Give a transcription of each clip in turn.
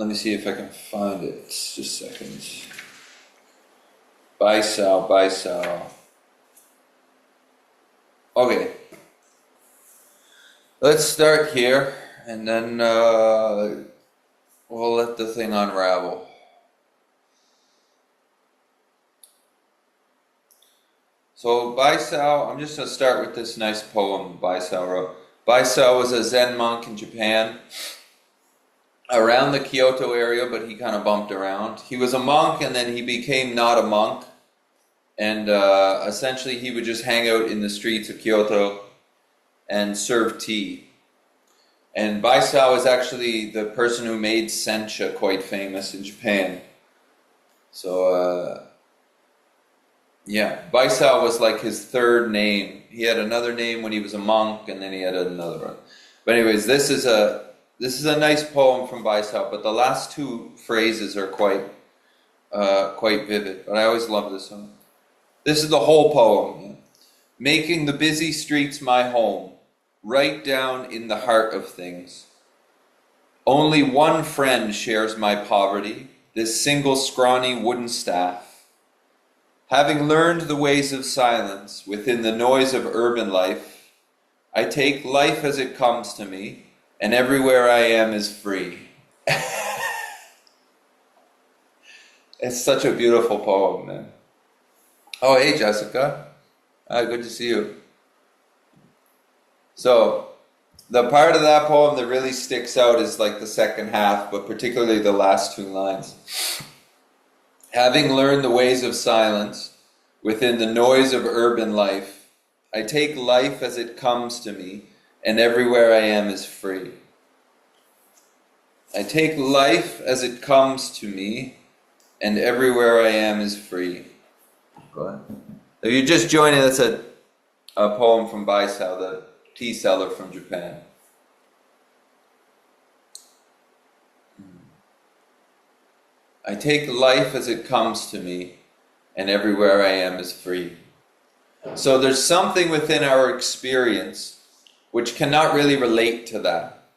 Let me see if I can find it. Just a second. Baisao. Okay. Let's start here, and then we'll let the thing unravel. So Baisao, I'm just going to start with this nice poem Baisao wrote. Baisao was a Zen monk in Japan, around the Kyoto area, but he kind of bumped around. He was a monk, and then he became not a monk, and essentially he would just hang out in the streets of Kyoto and serve tea. And Baisao is actually the person who made sencha quite famous in Japan. So, yeah, Baisao was like his third name. He had another name when he was a monk, and then he had another one. But anyways, this is a nice poem from Baisao, but the last two phrases are quite vivid. But I always love this one. This is the whole poem. Yeah. Making the busy streets my home, right down in the heart of things. Only one friend shares my poverty, this single scrawny wooden staff. Having learned the ways of silence within the noise of urban life, I take life as it comes to me, and everywhere I am is free. It's such a beautiful poem, man. Oh, hey, Jessica. Good to see you. So, the part of that poem that really sticks out is like the second half, but particularly the last two lines. Having learned the ways of silence within the noise of urban life, I take life as it comes to me, and everywhere I am is free. I take life as it comes to me, and everywhere I am is free. Go ahead. If you're just joining, that's a poem from Baisao, the tea seller from Japan. I take life as it comes to me, and everywhere I am is free. So there's something within our experience which cannot really relate to that.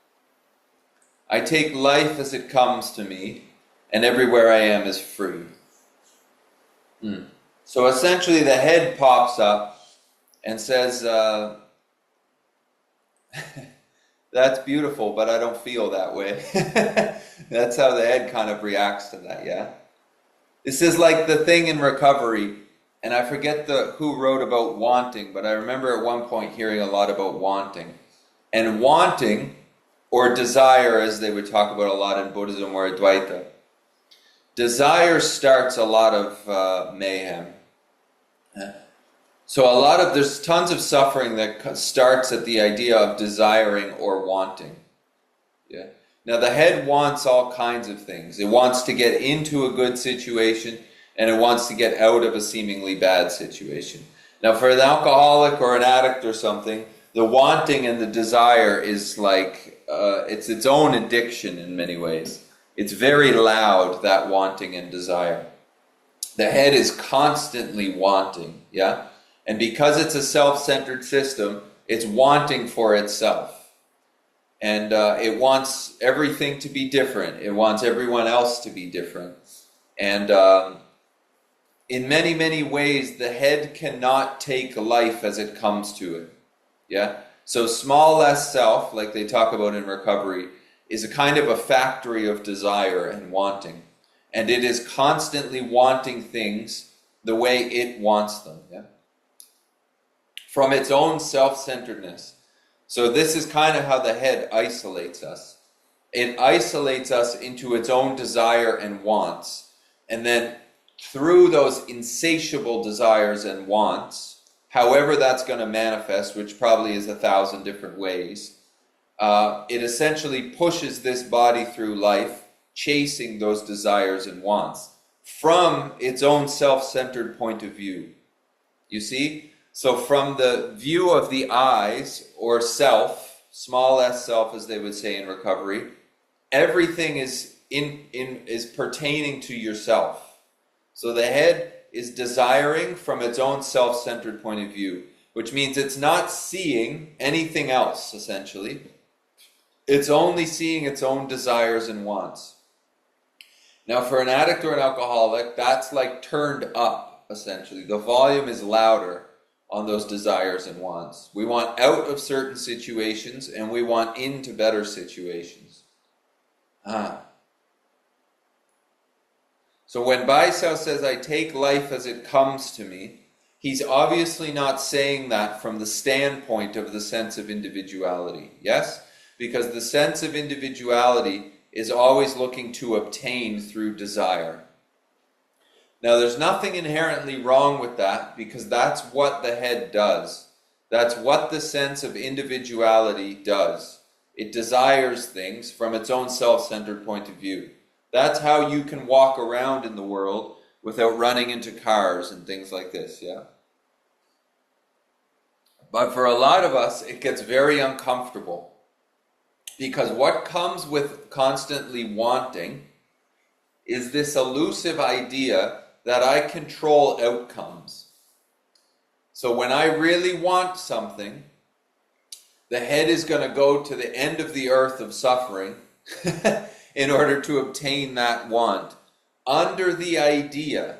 I take life as it comes to me, and everywhere I am is free. So essentially the head pops up and says, that's beautiful, but I don't feel that way. That's how the head kind of reacts to that, yeah? This is like the thing in recovery, and I forget who wrote about wanting, but I remember at one point hearing a lot about wanting. And wanting, or desire, as they would talk about a lot in Buddhism or Advaita, desire starts a lot of mayhem. So there's tons of suffering that starts at the idea of desiring or wanting. Yeah. Now the head wants all kinds of things. It wants to get into a good situation, and it wants to get out of a seemingly bad situation. Now for an alcoholic or an addict or something, the wanting and the desire is like, it's its own addiction in many ways. It's very loud, that wanting and desire. The head is constantly wanting, yeah? And because it's a self-centered system, it's wanting for itself. And it wants everything to be different. It wants everyone else to be different. And in many, many ways, the head cannot take life as it comes to it. Yeah? So small s self, like they talk about in recovery, is a kind of a factory of desire and wanting. And it is constantly wanting things the way it wants them. Yeah? From its own self-centeredness. So this is kind of how the head isolates us. It isolates us into its own desire and wants. And then through those insatiable desires and wants, however that's going to manifest, which probably is 1,000 different ways, it essentially pushes this body through life, chasing those desires and wants from its own self-centered point of view. You see? So from the view of the eyes, or self, small s self as they would say in recovery, everything is pertaining to yourself. So the head is desiring from its own self-centered point of view, which means it's not seeing anything else, essentially. It's only seeing its own desires and wants. Now, for an addict or an alcoholic, that's like turned up, essentially. The volume is louder on those desires and wants. We want out of certain situations and we want into better situations. So when Baisao says, I take life as it comes to me, he's obviously not saying that from the standpoint of the sense of individuality. Yes? Because the sense of individuality is always looking to obtain through desire. Now, there's nothing inherently wrong with that, because that's what the head does. That's what the sense of individuality does. It desires things from its own self-centered point of view. That's how you can walk around in the world without running into cars and things like this, yeah? But for a lot of us, it gets very uncomfortable. Because what comes with constantly wanting is this elusive idea that I control outcomes. So when I really want something, the head is going to go to the end of the earth of suffering in order to obtain that want, under the idea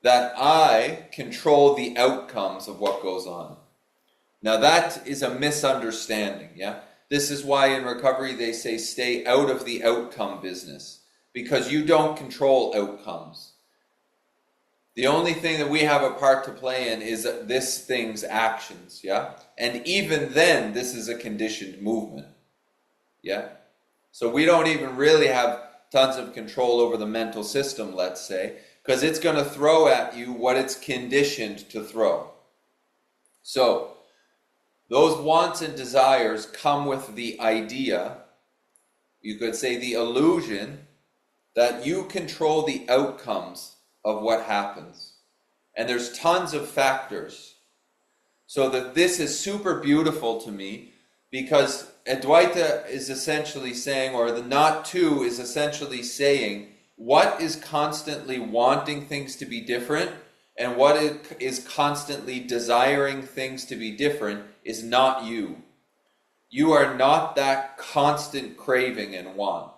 that I control the outcomes of what goes on. Now that is a misunderstanding, yeah? This is why in recovery they say stay out of the outcome business, because you don't control outcomes. The only thing that we have a part to play in is this thing's actions, yeah? And even then, this is a conditioned movement, yeah? So we don't even really have tons of control over the mental system, let's say, because it's going to throw at you what it's conditioned to throw. So those wants and desires come with the idea, you could say the illusion, that you control the outcomes of what happens. And there's tons of factors. So that this is super beautiful to me, because Advaita is essentially saying, or the not two is essentially saying, what is constantly wanting things to be different and what is constantly desiring things to be different is not you. You are not that constant craving and want.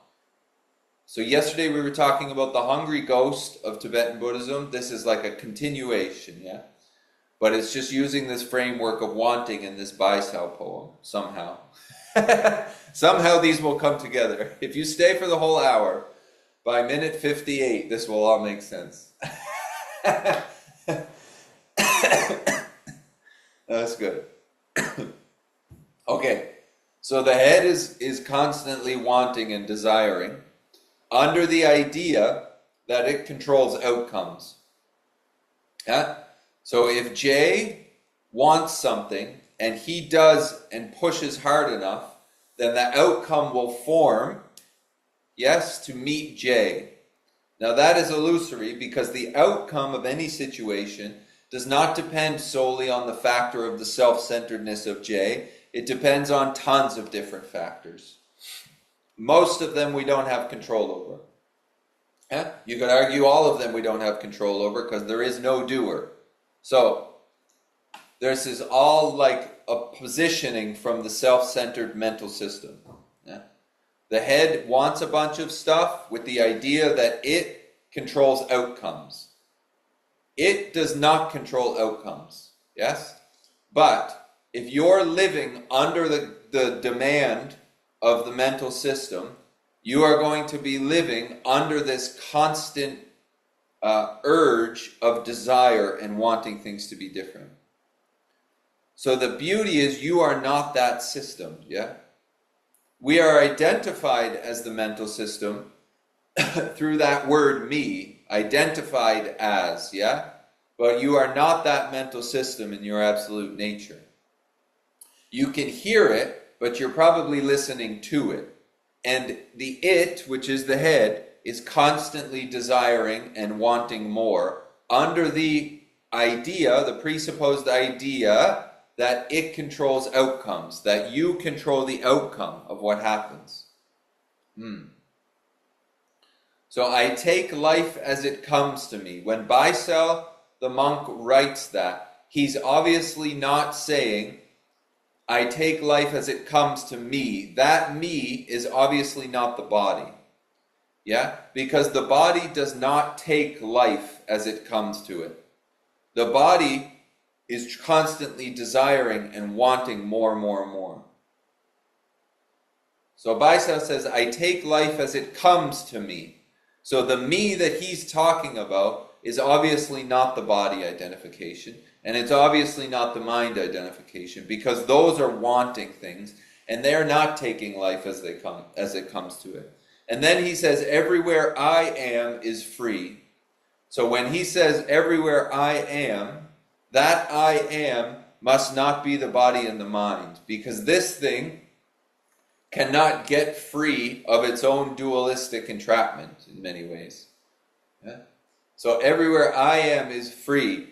So yesterday we were talking about the hungry ghost of Tibetan Buddhism. This is like a continuation, yeah? But it's just using this framework of wanting in this Baisao poem, somehow. Somehow these will come together. If you stay for the whole hour, by minute 58, this will all make sense. That's good. Okay, so the head is constantly wanting and desiring under the idea that it controls outcomes. Yeah? So if J wants something and he does and pushes hard enough, then the outcome will form, yes, to meet J. Now that is illusory, because the outcome of any situation does not depend solely on the factor of the self-centeredness of J. It depends on tons of different factors. Most of them we don't have control over. Yeah? You could argue all of them we don't have control over, because there is no doer. So this is all like a positioning from the self-centered mental system. Yeah? The head wants a bunch of stuff with the idea that it controls outcomes. It does not control outcomes, yes? But if you're living under the demand of the mental system, you are going to be living under this constant urge of desire and wanting things to be different. So the beauty is you are not that system, yeah? We are identified as the mental system through that word me, identified as, yeah? But you are not that mental system in your absolute nature. You can hear it, but you're probably listening to it. And the it, which is the head, is constantly desiring and wanting more under the idea, the presupposed idea, that it controls outcomes, that you control the outcome of what happens. So I take life as it comes to me. When Baisao, the monk, writes that, he's obviously not saying, I take life as it comes to me. That me is obviously not the body. Yeah? Because the body does not take life as it comes to it. The body is constantly desiring and wanting more and more and more. So Baisao says, I take life as it comes to me. So the me that he's talking about is obviously not the body identification, and it's obviously not the mind identification, because those are wanting things, and they're not taking life as it comes to it. And then he says, everywhere I am is free. So when he says, everywhere I am, that I am must not be the body and the mind, because this thing cannot get free of its own dualistic entrapment in many ways. Yeah? So everywhere I am is free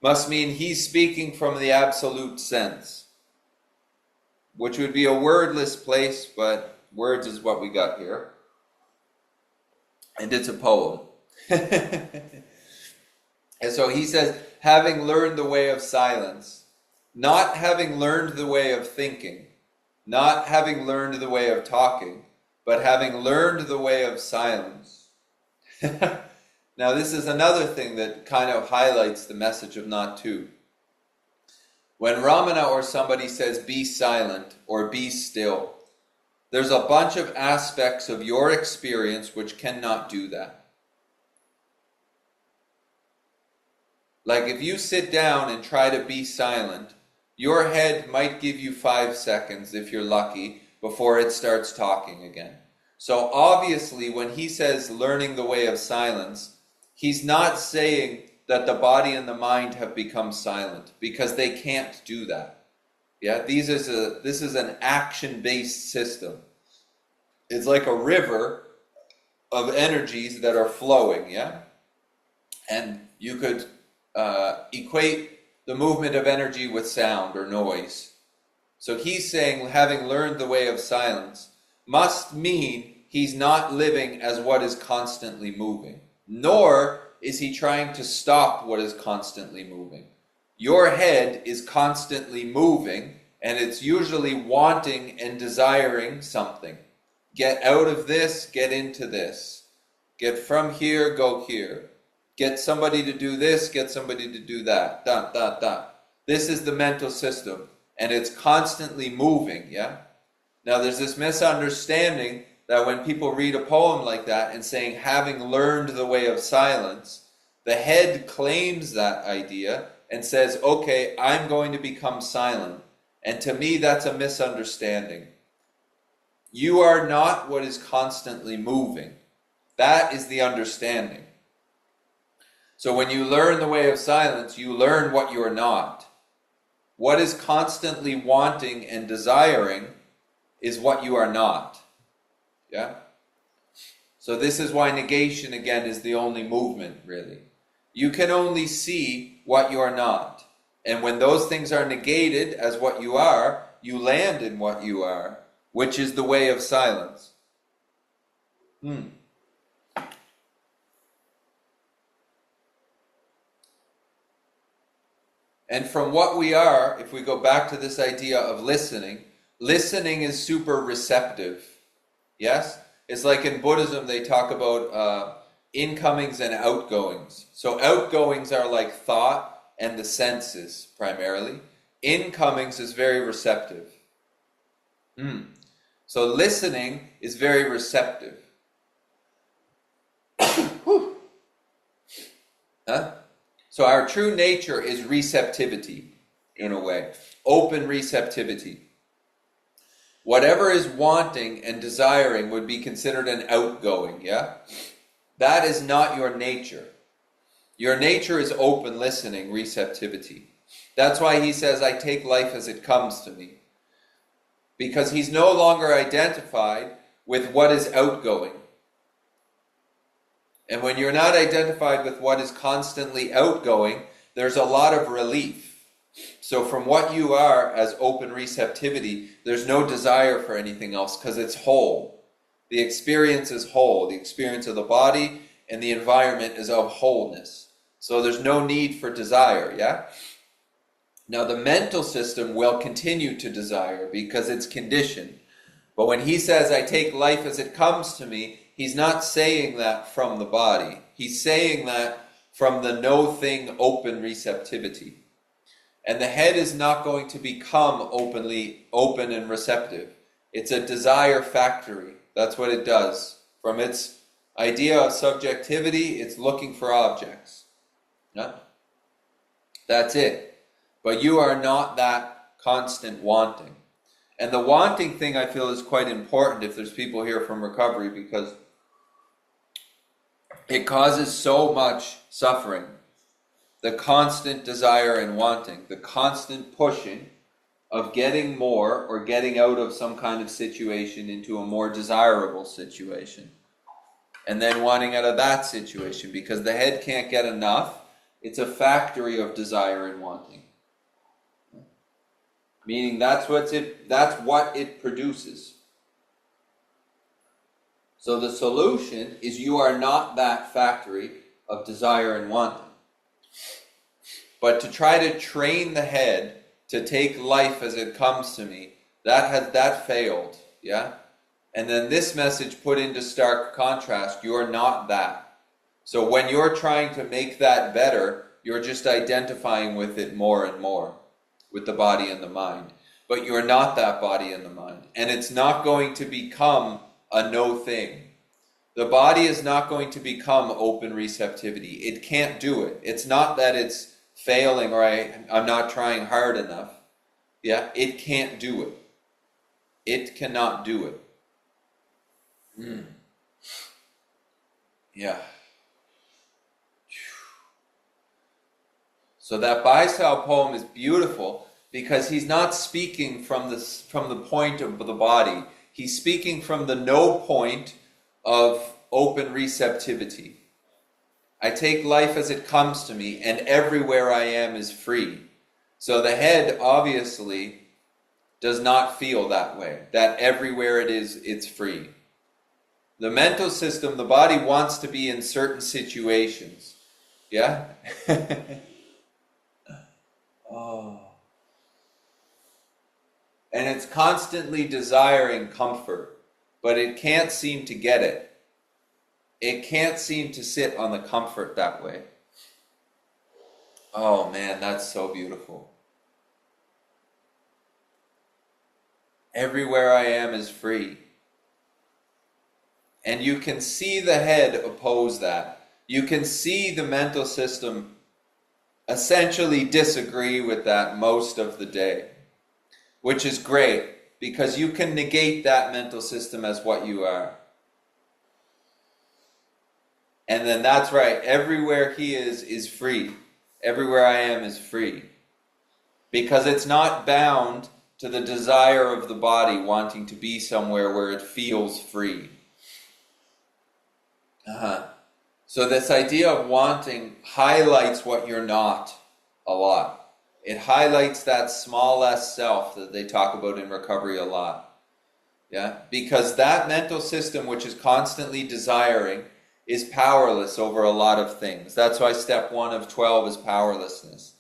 must mean he's speaking from the absolute sense, which would be a wordless place, but words is what we got here. And it's a poem. And so he says, having learned the way of silence, not having learned the way of thinking, not having learned the way of talking, but having learned the way of silence. Now this is another thing that kind of highlights the message of not two. When Ramana or somebody says be silent or be still, there's a bunch of aspects of your experience which cannot do that. Like if you sit down and try to be silent, your head might give you 5 seconds, if you're lucky, before it starts talking again. So obviously when he says learning the way of silence, he's not saying that the body and the mind have become silent, because they can't do that. Yeah, this is an action-based system. It's like a river of energies that are flowing, yeah? And you could equate the movement of energy with sound or noise. So he's saying having learned the way of silence must mean he's not living as what is constantly moving, nor is he trying to stop what is constantly moving. Your head is constantly moving, and it's usually wanting and desiring something. Get out of this, get into this. Get from here, go here. Get somebody to do this, get somebody to do that. Dot, dot, dot. This is the mental system, and it's constantly moving, yeah? Now there's this misunderstanding that when people read a poem like that and saying, having learned the way of silence, the head claims that idea and says, okay, I'm going to become silent. And to me, that's a misunderstanding. You are not what is constantly moving. That is the understanding. So when you learn the way of silence, you learn what you are not. What is constantly wanting and desiring is what you are not. Yeah? So this is why negation, again, is the only movement, really. You can only see what you are not. And when those things are negated as what you are, you land in what you are, which is the way of silence. And from what we are, if we go back to this idea of listening, listening is super receptive. Yes? It's like in Buddhism they talk about incomings and outgoings. So outgoings are like thought and the senses primarily. Incomings is very receptive. So listening is very receptive. So our true nature is receptivity, in a way. Open receptivity. Whatever is wanting and desiring would be considered an outgoing, yeah? That is not your nature. Your nature is open listening, receptivity. That's why he says, I take life as it comes to me. Because he's no longer identified with what is outgoing. And when you're not identified with what is constantly outgoing, there's a lot of relief. So from what you are as open receptivity, there's no desire for anything else because it's whole. The experience is whole. The experience of the body and the environment is of wholeness. So there's no need for desire, yeah? Now the mental system will continue to desire because it's conditioned. But when he says, I take life as it comes to me, he's not saying that from the body. He's saying that from the no thing open receptivity. And the head is not going to become openly open and receptive. It's a desire factory. That's what it does. From its idea of subjectivity, it's looking for objects. Yeah? That's it. But you are not that constant wanting. And the wanting thing, I feel, is quite important if there's people here from recovery, because it causes so much suffering. The constant desire and wanting, the constant pushing of getting more or getting out of some kind of situation into a more desirable situation. And then wanting out of that situation, because the head can't get enough. It's a factory of desire and wanting. Meaning that's what it produces. So the solution is you are not that factory of desire and wanting. But to try to train the head to take life as it comes to me, that failed, yeah? And then this message put into stark contrast, you're not that. So when you're trying to make that better, you're just identifying with it more and more, with the body and the mind. But you're not that body and the mind. And it's not going to become a no thing. The body is not going to become open receptivity. It can't do it. It's not that it's failing or I'm not trying hard enough. Yeah, it can't do it. It cannot do it. Yeah. So that Baisao poem is beautiful because he's not speaking from the point of the body. He's speaking from the no point of open receptivity. I take life as it comes to me, and everywhere I am is free. So the head obviously does not feel that way, that everywhere it is, it's free. The mental system, the body wants to be in certain situations. Yeah? Oh. And it's constantly desiring comfort, but it can't seem to get it. It can't seem to sit on the comfort that way. Oh man, that's so beautiful. Everywhere I am is free. And you can see the head oppose that. You can see the mental system essentially disagree with that most of the day, which is great because you can negate that mental system as what you are. And then that's right, everywhere he is free. Everywhere I am is free. Because it's not bound to the desire of the body wanting to be somewhere where it feels free. So this idea of wanting highlights what you're not a lot. It highlights that small s self that they talk about in recovery a lot. Yeah? Because that mental system which is constantly desiring is powerless over a lot of things. That's why step 1 of 12 is powerlessness.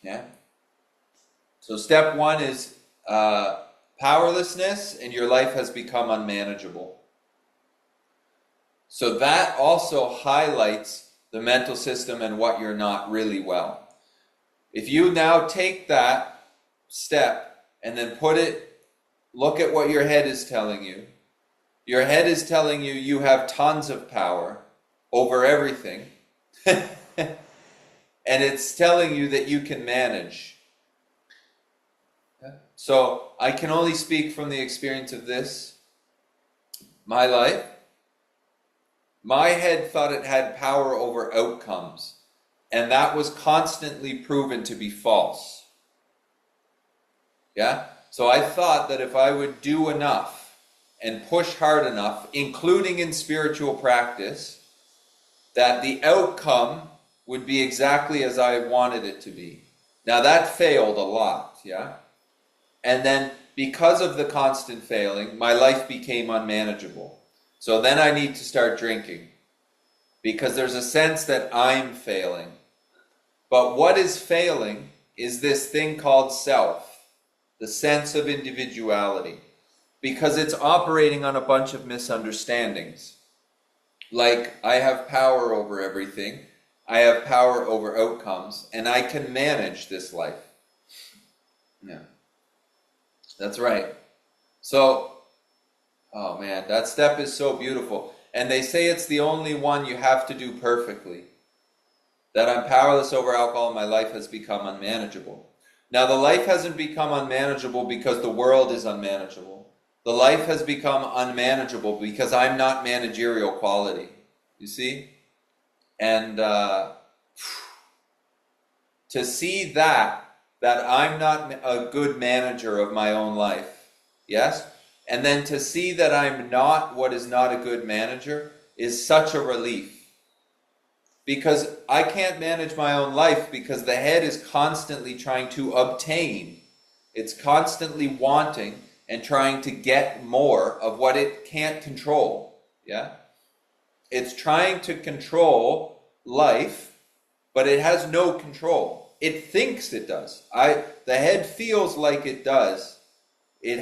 Yeah? So step 1 is powerlessness, and your life has become unmanageable. So that also highlights the mental system and what you're not really well. If you now take that step and then look at what your head is telling you. Your head is telling you you have tons of power over everything. And it's telling you that you can manage. So I can only speak from the experience of this. My life. My head thought it had power over outcomes. And that was constantly proven to be false. Yeah? So I thought that if I would do enough and push hard enough, including in spiritual practice, that the outcome would be exactly as I wanted it to be. Now that failed a lot, yeah? And then because of the constant failing, my life became unmanageable. So then I need to start drinking. Because there's a sense that I'm failing. But what is failing is this thing called self, the sense of individuality. Because it's operating on a bunch of misunderstandings. like I have power over everything, I have power over outcomes, and I can manage this life. Yeah, that's right. So, oh man, that step is so beautiful. And they say it's the only one you have to do perfectly. That I'm powerless over alcohol and my life has become unmanageable. Now, the life hasn't become unmanageable because the world is unmanageable. The life has become unmanageable because I'm not managerial quality. You see? And to see that I'm not a good manager of my own life, yes? And then to see that I'm not what is not a good manager is such a relief. Because I can't manage my own life because the head is constantly trying to obtain. It's constantly wanting and trying to get more of what it can't control. Yeah? It's trying to control life, but it has no control. It thinks it does. The head feels like it does. It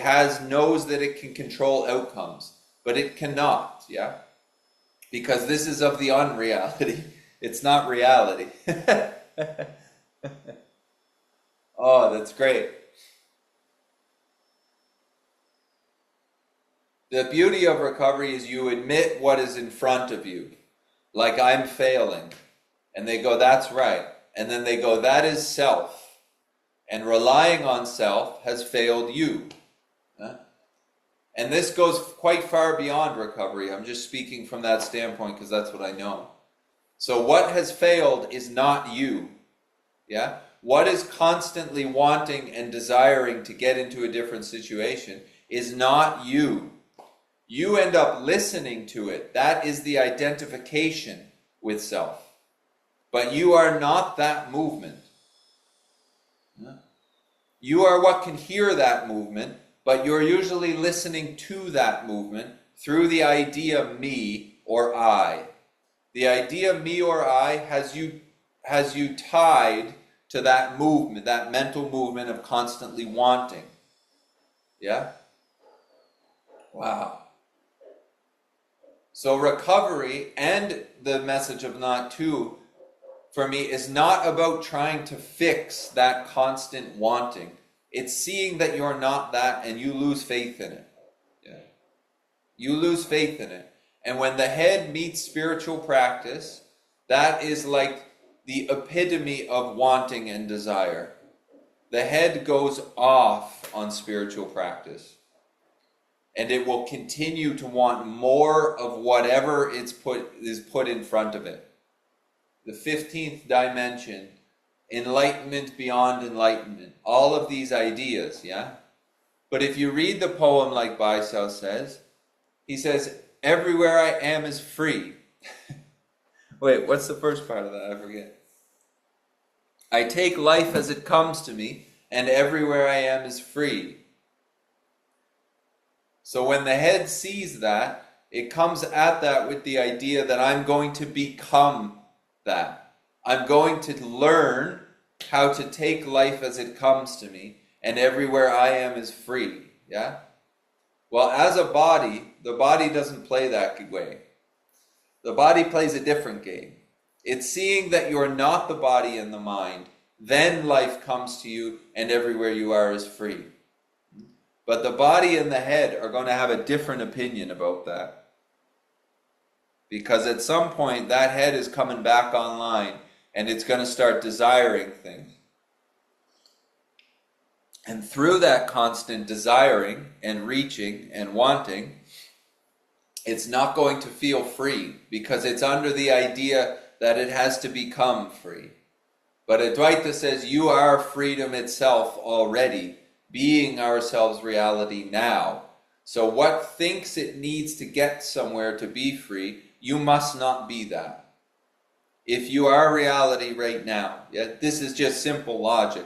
knows that it can control outcomes, but it cannot. Yeah? Because this is of the unreality. It's not reality. Oh, that's great. The beauty of recovery is you admit what is in front of you. Like, I'm failing. And they go, that's right. And then they go, that is self. And relying on self has failed you. Huh? And this goes quite far beyond recovery. I'm just speaking from that standpoint because that's what I know. So what has failed is not you. Yeah? What is constantly wanting and desiring to get into a different situation is not you. You end up listening to it. That is the identification with self. But you are not that movement. Yeah? You are what can hear that movement, but you're usually listening to that movement through the idea me or I. The idea me or I has you tied to that movement, that mental movement of constantly wanting. Yeah? Wow. So recovery and the message of not to, for me, is not about trying to fix that constant wanting. It's seeing that you're not that and you lose faith in it. Yeah. You lose faith in it. And when the head meets spiritual practice, that is like the epitome of wanting and desire. The head goes off on spiritual practice. And it will continue to want more of whatever is put in front of it. The 15th dimension, enlightenment beyond enlightenment, all of these ideas, yeah? But if you read the poem like Baisao says, he says, everywhere I am is free. Wait, what's the first part of that? I forget. I take life as it comes to me, and everywhere I am is free. So when the head sees that, it comes at that with the idea that I'm going to become that. I'm going to learn how to take life as it comes to me, and everywhere I am is free. Yeah? Well, as a body, the body doesn't play that way. The body plays a different game. It's seeing that you're not the body and the mind, then life comes to you, and everywhere you are is free. But the body and the head are going to have a different opinion about that. Because at some point, that head is coming back online, and it's going to start desiring things. And through that constant desiring and reaching and wanting, it's not going to feel free because it's under the idea that it has to become free. But Advaita says you are freedom itself already, being ourselves reality now. So what thinks it needs to get somewhere to be free, you must not be that. If you are reality right now, yeah, this is just simple logic.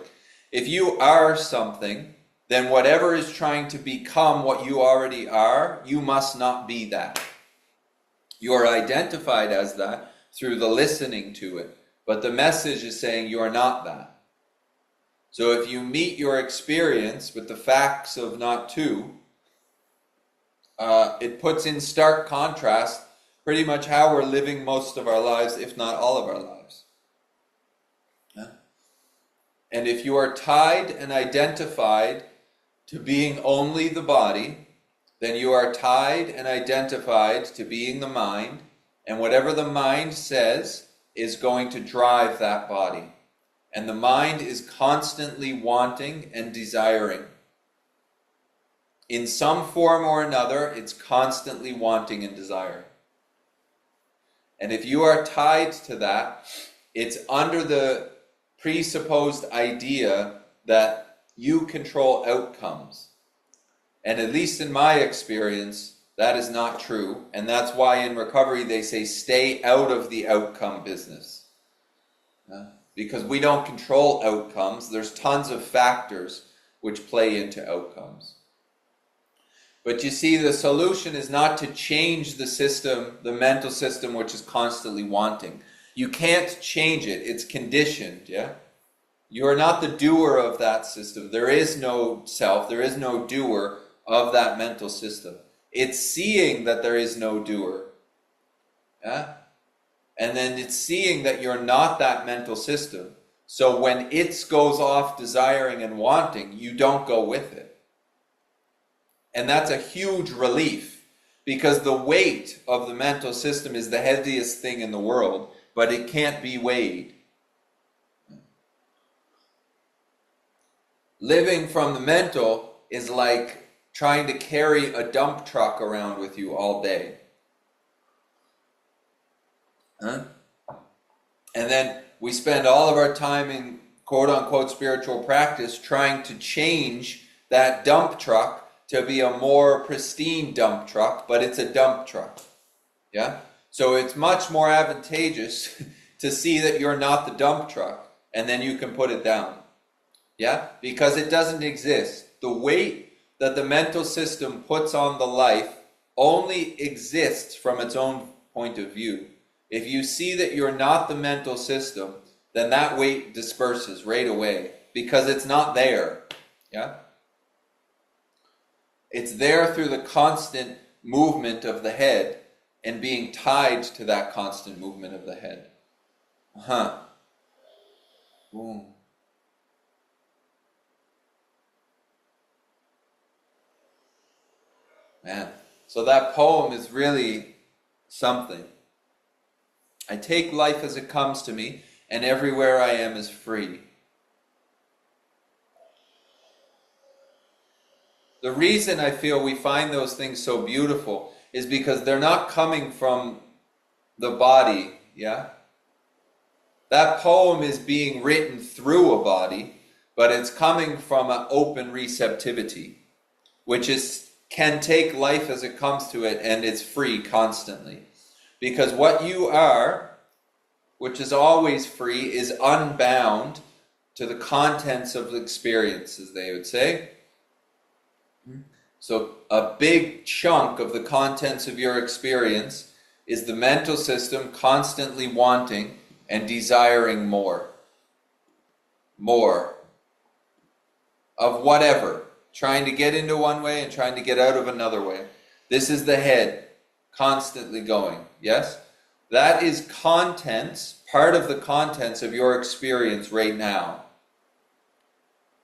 If you are something, then whatever is trying to become what you already are, you must not be that. You are identified as that through the listening to it. But the message is saying you are not that. So if you meet your experience with the facts of not to, it puts in stark contrast pretty much how we're living most of our lives, if not all of our lives. Yeah? And if you are tied and identified to being only the body, then you are tied and identified to being the mind, and whatever the mind says is going to drive that body. And the mind is constantly wanting and desiring. In some form or another, it's constantly wanting and desiring. And if you are tied to that, it's under the presupposed idea that you control outcomes. And at least in my experience, that is not true. And that's why in recovery they say stay out of the outcome business. Because we don't control outcomes. There's tons of factors which play into outcomes. But you see, the solution is not to change the system, the mental system, which is constantly wanting. You can't change it. It's conditioned, yeah? You are not the doer of that system. There is no self. There is no doer of that mental system. It's seeing that there is no doer. Yeah? And then it's seeing that you're not that mental system. So when it goes off desiring and wanting, you don't go with it. And that's a huge relief, because the weight of the mental system is the heaviest thing in the world, but it can't be weighed. Living from the mental is like trying to carry a dump truck around with you all day. And then we spend all of our time in quote-unquote spiritual practice trying to change that dump truck to be a more pristine dump truck, but it's a dump truck. Yeah? So it's much more advantageous to see that you're not the dump truck, and then you can put it down. Yeah? Because it doesn't exist. The weight that the mental system puts on the life only exists from its own point of view. If you see that you're not the mental system, then that weight disperses right away, because it's not there. Yeah? It's there through the constant movement of the head and being tied to that constant movement of the head. Boom. Man, so that poem is really something. I take life as it comes to me, and everywhere I am is free. The reason I feel we find those things so beautiful is because they're not coming from the body, yeah? That poem is being written through a body, but it's coming from an open receptivity, which can take life as it comes to it, and it's free constantly. Because what you are, which is always free, is unbound to the contents of the experience, as they would say. So a big chunk of the contents of your experience is the mental system constantly wanting and desiring more. More. Of whatever. Trying to get into one way and trying to get out of another way. This is the head constantly going. Yes? That is contents, part of the contents of your experience right now.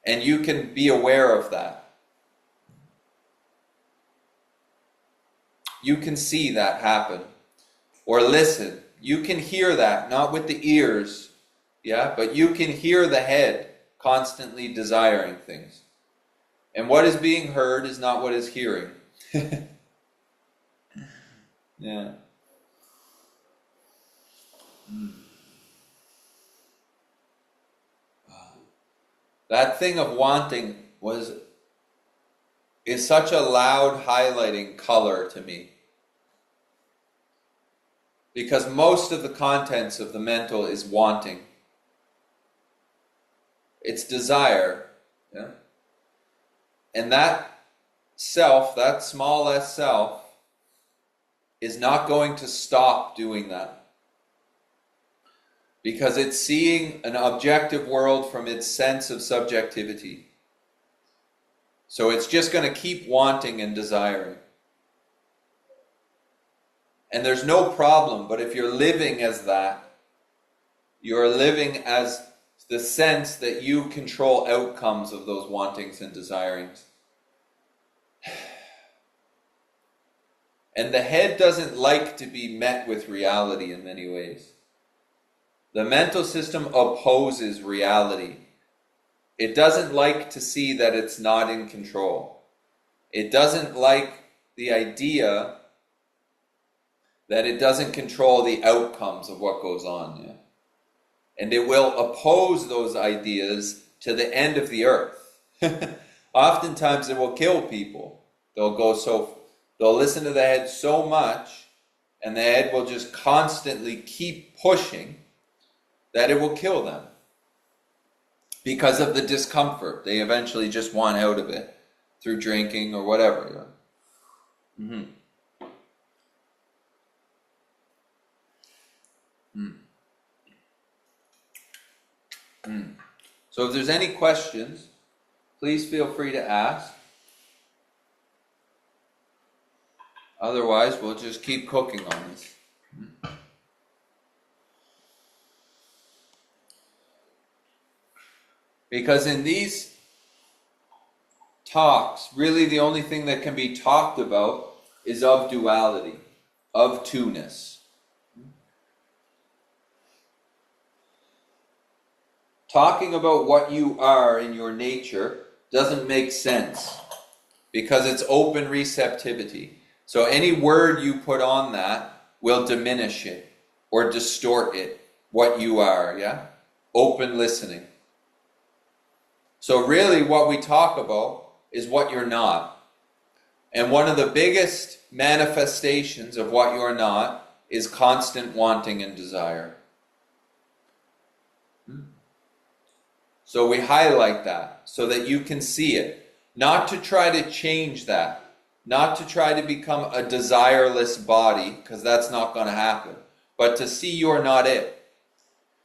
And you can be aware of that. You can see that happen. Or listen. You can hear that, not with the ears, yeah, but you can hear the head constantly desiring things. And what is being heard is not what is hearing. Yeah. That thing of wanting is such a loud highlighting color to me. Because most of the contents of the mental is wanting. It's desire. Yeah? And that self, that small s self, is not going to stop doing that. Because it's seeing an objective world from its sense of subjectivity. So it's just going to keep wanting and desiring. And there's no problem, but if you're living as that, you're living as the sense that you control outcomes of those wantings and desirings. And the head doesn't like to be met with reality in many ways. The mental system opposes reality. It doesn't like to see that it's not in control. It doesn't like the idea that it doesn't control the outcomes of what goes on. Yeah? And it will oppose those ideas to the end of the earth. Oftentimes it will kill people. They'll listen to the head so much, and the head will just constantly keep pushing that it will kill them. Because of the discomfort. They eventually just want out of it through drinking or whatever. Mm-hmm. So if there's any questions, please feel free to ask. Otherwise, we'll just keep cooking on this. Because in these talks, really the only thing that can be talked about is of duality, of two-ness. Talking about what you are in your nature doesn't make sense because it's open receptivity. So any word you put on that will diminish it or distort it, what you are, yeah? Open listening. So really what we talk about is what you're not. And one of the biggest manifestations of what you're not is constant wanting and desire. So we highlight that so that you can see it. Not to try to change that. Not to try to become a desireless body, because that's not going to happen. But to see you're not it.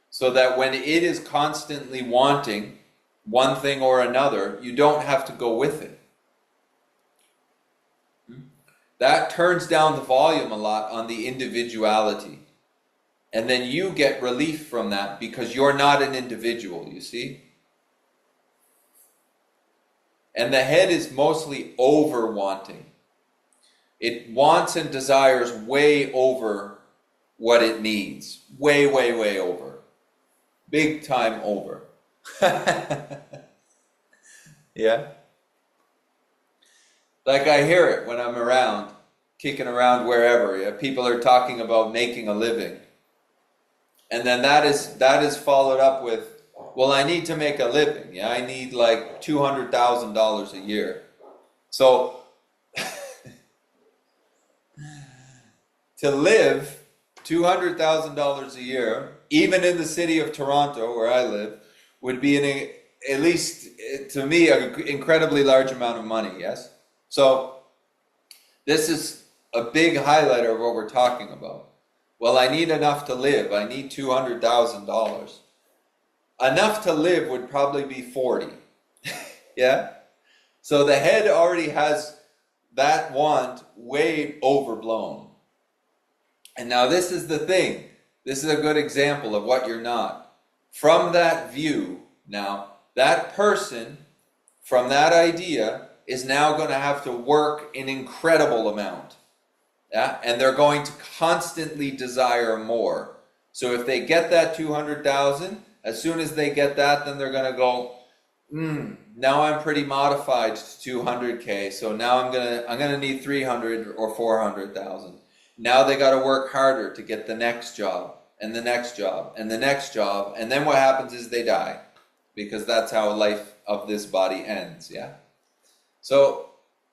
So that when it is constantly wanting one thing or another, you don't have to go with it. That turns down the volume a lot on the individuality. And then you get relief from that because you're not an individual, you see? And the head is mostly over wanting. It wants and desires way over what it needs. Way, way, way over. Big time over. Yeah? Like I hear it when I'm around, kicking around wherever. Yeah? People are talking about making a living. And then that is followed up with, well, I need to make a living. Yeah, I need like $200,000 a year. So to live $200,000 a year, even in the city of Toronto, where I live, would be at least to me an incredibly large amount of money. Yes. So this is a big highlighter of what we're talking about. Well, I need enough to live. I need $200,000. Enough to live would probably be 40. Yeah? So the head already has that want way overblown. And now this is the thing. This is a good example of what you're not. From that view, now, that person, from that idea, is now going to have to work an incredible amount. Yeah? And they're going to constantly desire more. So if they get that 200,000, as soon as they get that, then they're going to go, now I'm pretty modified to 200K, so now I'm gonna need 300 or 400,000. Now they got to work harder to get the next job and the next job and the next job, and then what happens is they die, because that's how life of this body ends. Yeah. So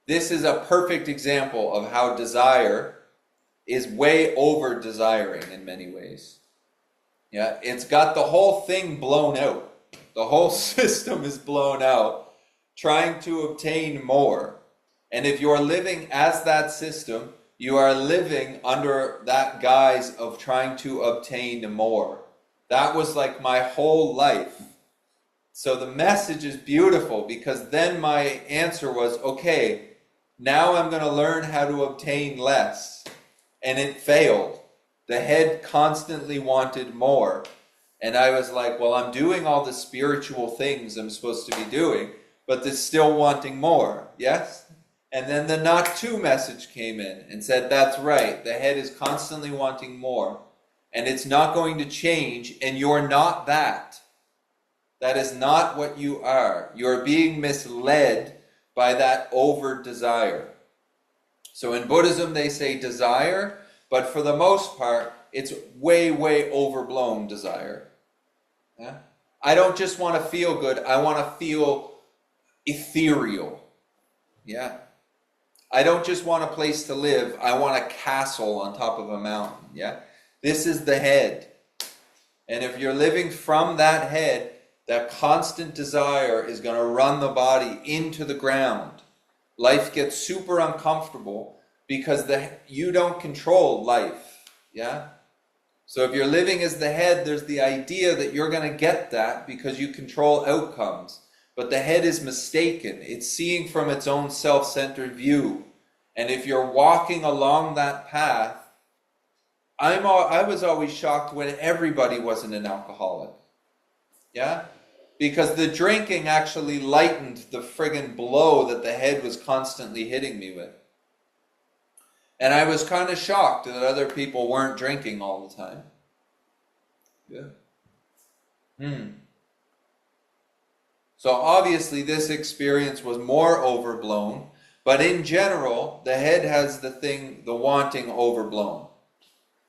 this is a perfect example of how desire is way over desiring in many ways. Yeah, it's got the whole thing blown out. The whole system is blown out, trying to obtain more. And if you're living as that system, you are living under that guise of trying to obtain more. That was like my whole life. So the message is beautiful, because then my answer was, okay, now I'm going to learn how to obtain less. and it failed. The head constantly wanted more. And I was like, well, I'm doing all the spiritual things I'm supposed to be doing, but there's still wanting more. Yes? And then the not to message came in and said, that's right. The head is constantly wanting more. And it's not going to change, and you're not that. That is not what you are. You're being misled by that over-desire. So in Buddhism, they say desire, but for the most part, it's way, way overblown desire. Yeah? I don't just want to feel good, I want to feel ethereal. Yeah. I don't just want a place to live, I want a castle on top of a mountain. Yeah. This is the head. And if you're living from that head, that constant desire is going to run the body into the ground. Life gets super uncomfortable because you don't control life. Yeah? So if you're living as the head, there's the idea that you're going to get that because you control outcomes. But the head is mistaken. It's seeing from its own self-centered view. And if you're walking along that path, I was always shocked when everybody wasn't an alcoholic. Yeah? Because the drinking actually lightened the friggin' blow that the head was constantly hitting me with. And I was kind of shocked that other people weren't drinking all the time. Yeah. So obviously this experience was more overblown, but in general, the head has the wanting overblown.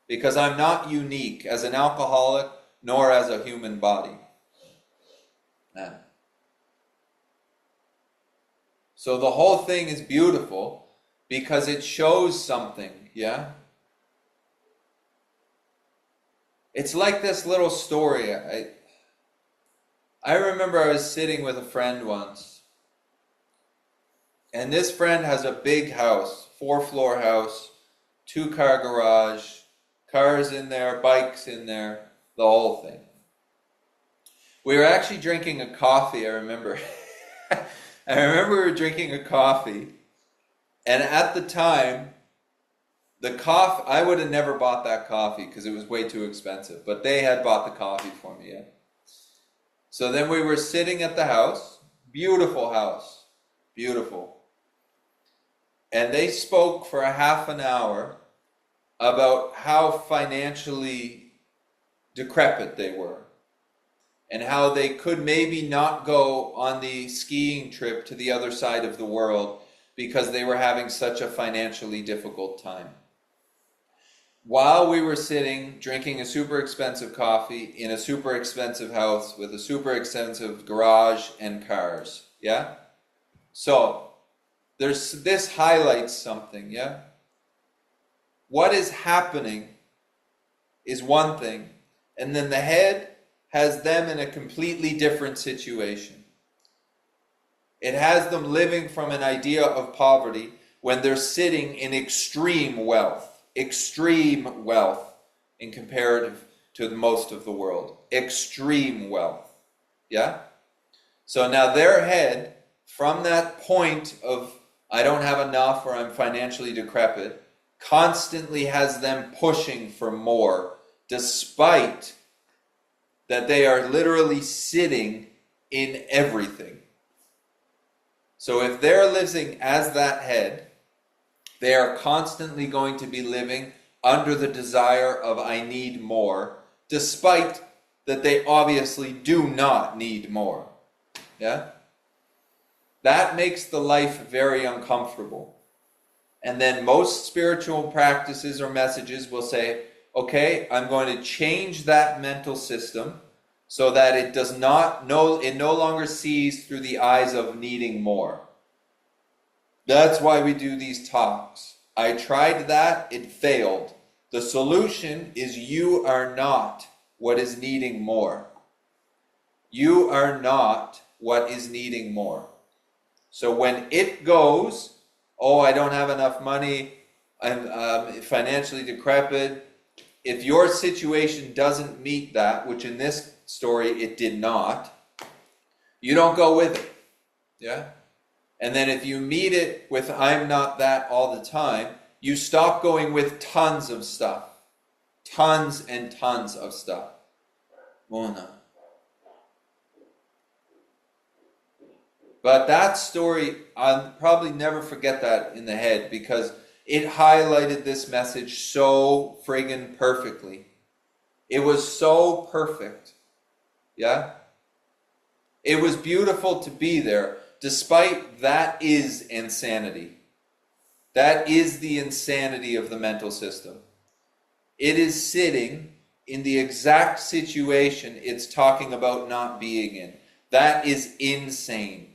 Because I'm not unique as an alcoholic, nor as a human body. Yeah. So the whole thing is beautiful because it shows something, yeah? It's like this little story. I remember I was sitting with a friend once, and this friend has a big house, 4-floor house, 2-car garage, cars in there, bikes in there, the whole thing. We were actually drinking a coffee, I remember. I remember we were drinking a coffee, and at the time, I would have never bought that coffee because it was way too expensive, but they had bought the coffee for me, yeah. So then we were sitting at the house, beautiful house, beautiful. And they spoke for a half an hour about how financially decrepit they were. And how they could maybe not go on the skiing trip to the other side of the world because they were having such a financially difficult time. While we were sitting, drinking a super expensive coffee in a super expensive house with a super expensive garage and cars. Yeah? So, this highlights something, yeah? What is happening is one thing, and then the head has them in a completely different situation. It has them living from an idea of poverty when they're sitting in extreme wealth in comparative to most of the world. Extreme wealth. Yeah? So now their head, from that point of I don't have enough or I'm financially decrepit, constantly has them pushing for more, despite that they are literally sitting in everything. So if they're living as that head, they are constantly going to be living under the desire of I need more, despite that they obviously do not need more. Yeah? That makes the life very uncomfortable. And then most spiritual practices or messages will say, okay, I'm going to change that mental system so that it no longer sees through the eyes of needing more. That's why we do these talks. I tried that, it failed. The solution is you are not what is needing more. You are not what is needing more. So when it goes, oh, I don't have enough money, I'm financially decrepit. If your situation doesn't meet that, which in this story it did not, you don't go with it. Yeah? And then if you meet it with I'm not that all the time, You stop going with tons of stuff. Tons and tons of stuff. Mona. But that story, I'll probably never forget that in the head, because it highlighted this message so friggin' perfectly. It was so perfect. Yeah? It was beautiful to be there, despite that is insanity. That is the insanity of the mental system. It is sitting in the exact situation it's talking about not being in. That is insane.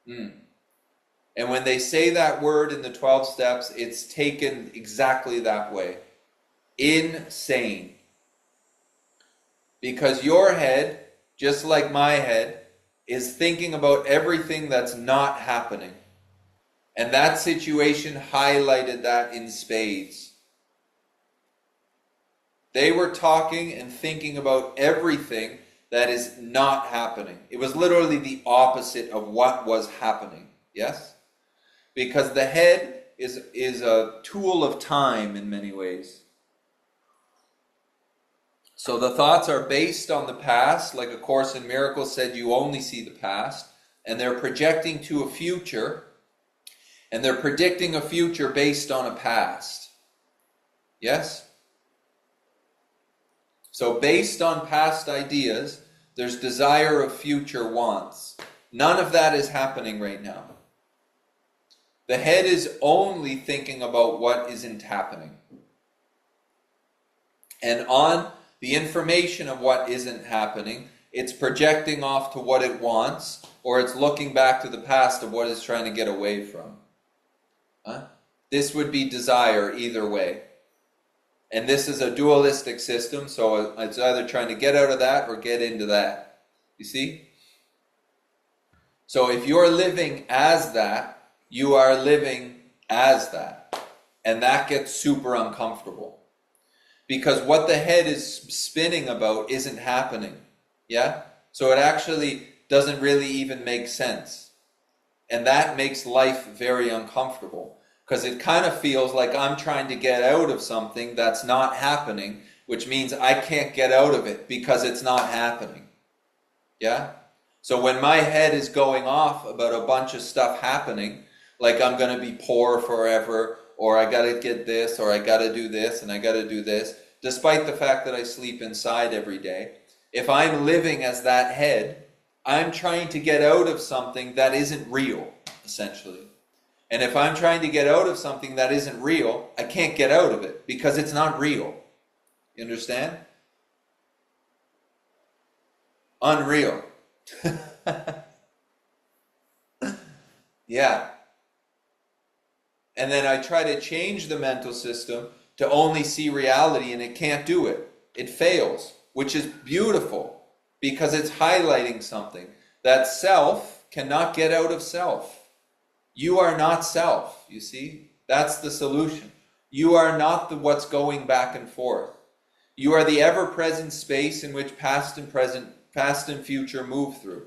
And when they say that word in the 12 steps, it's taken exactly that way. Insane. Because your head, just like my head, is thinking about everything that's not happening. And that situation highlighted that in spades. They were talking and thinking about everything that is not happening. It was literally the opposite of what was happening. Yes? Because the head is a tool of time in many ways. So the thoughts are based on the past, like A Course in Miracles said, you only see the past, and they're projecting to a future, and they're predicting a future based on a past. Yes? So based on past ideas, there's desire of future wants. None of that is happening right now. The head is only thinking about what isn't happening. And on the information of what isn't happening, it's projecting off to what it wants, or it's looking back to the past of what it's trying to get away from. This would be desire either way. And this is a dualistic system, so it's either trying to get out of that or get into that. You see? So if you're living as that, you are living as that. And that gets super uncomfortable. Because what the head is spinning about isn't happening. Yeah? So it actually doesn't really even make sense. And that makes life very uncomfortable. Because it kind of feels like I'm trying to get out of something that's not happening, which means I can't get out of it because it's not happening. Yeah? So when my head is going off about a bunch of stuff happening, like I'm going to be poor forever, or I got to get this, or I got to do this, and I got to do this, despite the fact that I sleep inside every day, if I'm living as that head, I'm trying to get out of something that isn't real, essentially. And if I'm trying to get out of something that isn't real, I can't get out of it because it's not real. You understand? Unreal. Yeah. And then I try to change the mental system to only see reality, and it can't do it. It fails, which is beautiful because it's highlighting something. That self cannot get out of self. You are not self, you see? That's the solution. You are not what's going back and forth. You are the ever-present space in which past and present, past and future move through.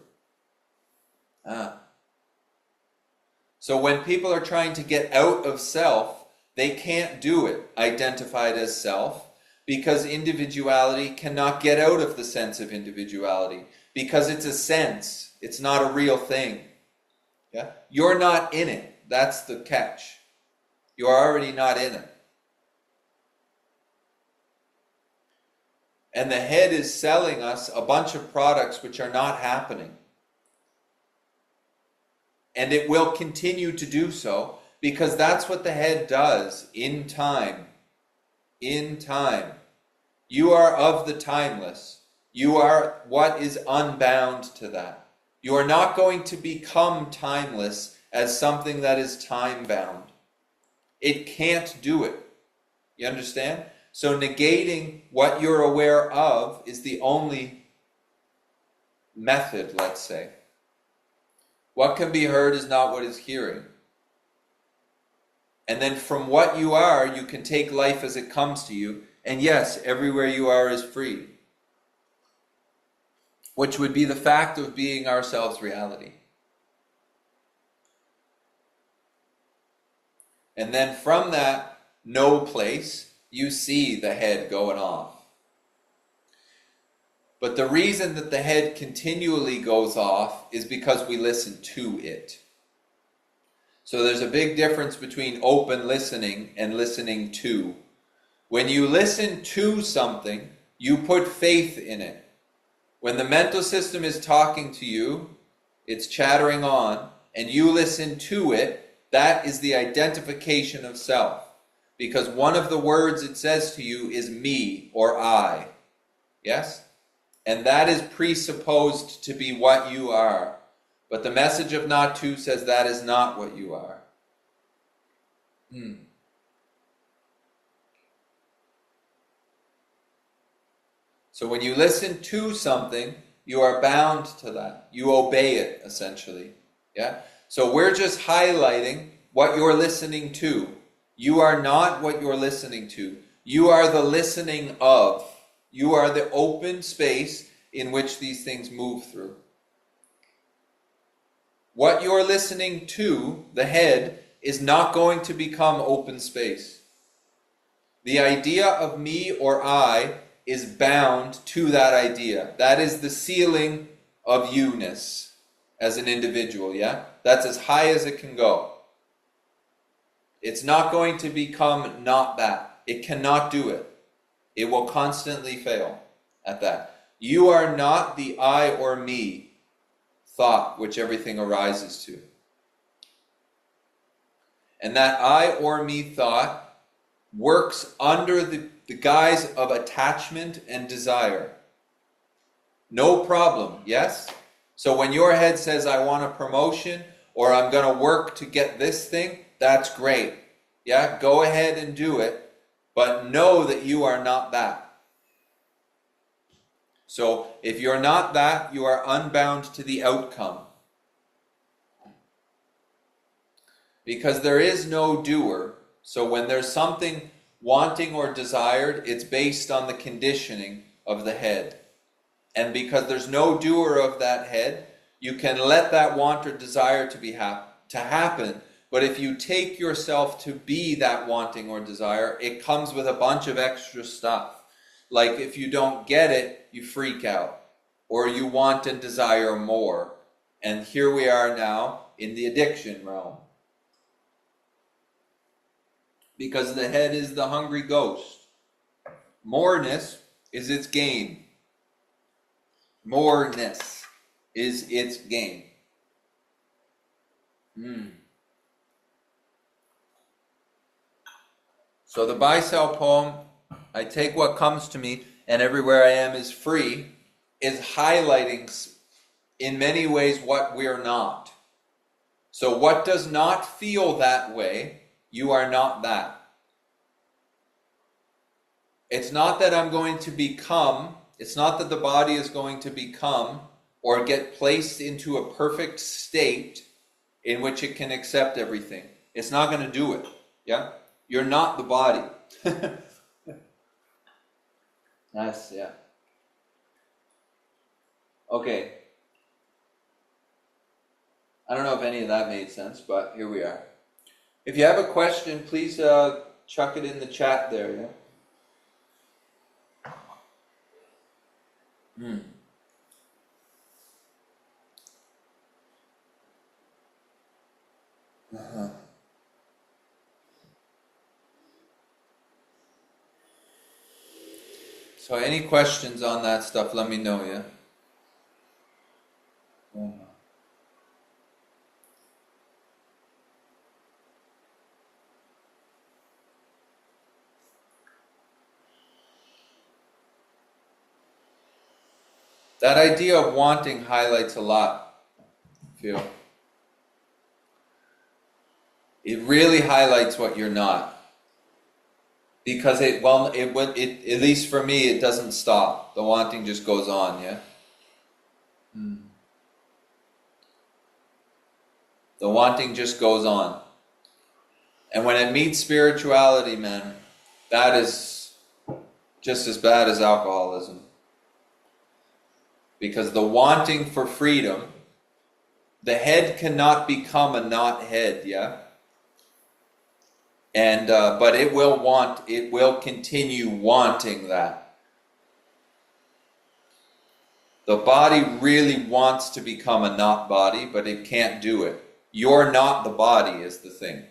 So when people are trying to get out of self, they can't do it identified as self, because individuality cannot get out of the sense of individuality, because it's a sense, it's not a real thing. Yeah? You're not in it. That's the catch. You're already not in it. And the head is selling us a bunch of products which are not happening. And it will continue to do so, because that's what the head does in time. In time. You are of the timeless. You are what is unbound to that. You are not going to become timeless as something that is time-bound. It can't do it. You understand? So negating what you're aware of is the only method, let's say. What can be heard is not what is hearing. And then from what you are, you can take life as it comes to you. And yes, everywhere you are is free. Which would be the fact of being ourselves reality. And then from that no place, you see the head going off. But the reason that the head continually goes off is because we listen to it. So there's a big difference between open listening and listening to. When you listen to something, you put faith in it. When the mental system is talking to you, it's chattering on, and you listen to it, that is the identification of self. Because one of the words it says to you is me or I. Yes? And that is presupposed to be what you are. But the message of not to says that is not what you are. So when you listen to something, you are bound to that. You obey it, essentially. Yeah? So we're just highlighting what you're listening to. You are not what you're listening to. You are the listening of. You are the open space in which these things move through. What you're listening to, the head, is not going to become open space. The idea of me or I is bound to that idea. That is the ceiling of you-ness as an individual, yeah? That's as high as it can go. It's not going to become not that. It cannot do it. It will constantly fail at that. You are not the I or me thought which everything arises to. And that I or me thought works under the guise of attachment and desire. No problem, yes? So when your head says, I want a promotion, or I'm going to work to get this thing, that's great. Yeah, go ahead and do it, but know that you are not that. So if you're not that, you are unbound to the outcome. Because there is no doer. So when there's something wanting or desired, it's based on the conditioning of the head. And because there's no doer of that head, you can let that want or desire to happen. But if you take yourself to be that wanting or desire, it comes with a bunch of extra stuff. Like if you don't get it, you freak out. Or you want and desire more. And here we are now in the addiction realm. Because the head is the hungry ghost. Moreness is its game. Moreness is its game. So the Bicel poem, I take what comes to me and everywhere I am is free, is highlighting in many ways what we're not. So what does not feel that way, you are not that. It's not that I'm going to become, it's not that the body is going to become or get placed into a perfect state in which it can accept everything. It's not going to do it. Yeah? You're not the body. Nice, yeah. Okay. I don't know if any of that made sense, but here we are. If you have a question, please chuck it in the chat there, yeah? So any questions on that stuff, let me know, yeah? That idea of wanting highlights a lot, I feel. It really highlights what you're not. Because at least for me, it doesn't stop. The wanting just goes on, yeah? The wanting just goes on. And when it meets spirituality, man, that is just as bad as alcoholism. Because the wanting for freedom, the head cannot become a not head, yeah? And but it will continue wanting that. The body really wants to become a not body, but it can't do it. You're not the body is the thing.